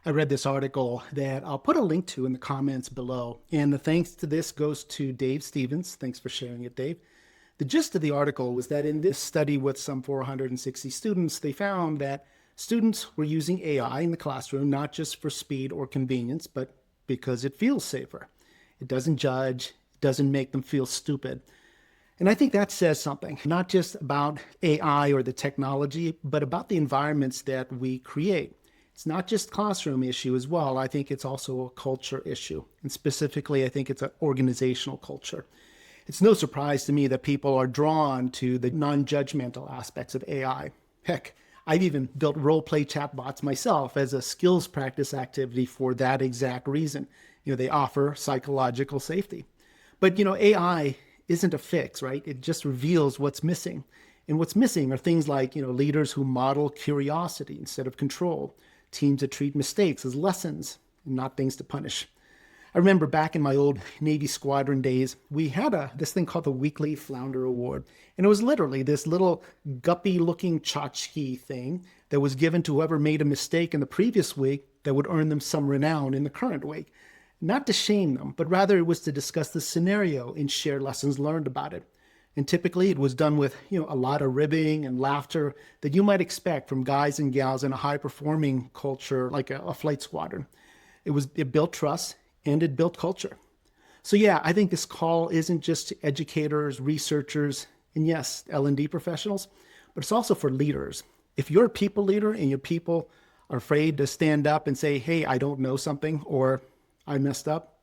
I read this article that I'll put a link to in the comments below. And the thanks to this goes to Dave Stevens. Thanks for sharing it, Dave. The gist of the article was that in this study with some 460 students, they found that students were using AI in the classroom, not just for speed or convenience, but because it feels safer. It doesn't judge, it doesn't make them feel stupid. And I think that says something, not just about AI or the technology, but about the environments that we create. It's not just classroom issue as well. I think it's also a culture issue. And specifically, I think it's an organizational culture. It's no surprise to me that people are drawn to the non-judgmental aspects of AI. Heck, I've even built role-play chatbots myself as a skills practice activity for that exact reason. They offer psychological safety. But, AI isn't a fix, right? It just reveals what's missing. And what's missing are things like, leaders who model curiosity instead of control, teams that treat mistakes as lessons and not things to punish. I remember back in my old Navy squadron days, we had this thing called the Weekly Flounder Award. And it was literally this little guppy-looking tchotchke thing that was given to whoever made a mistake in the previous week that would earn them some renown in the current week. Not to shame them, but rather it was to discuss the scenario and share lessons learned about it. And typically it was done with, a lot of ribbing and laughter that you might expect from guys and gals in a high-performing culture like a flight squadron. It built trust and it built culture. So yeah, I think this call isn't just to educators, researchers, and yes, L&D professionals, but it's also for leaders. If you're a people leader and your people are afraid to stand up and say, hey, I don't know something, or I messed up,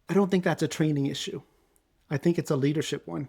I don't think that's a training issue. I think it's a leadership one.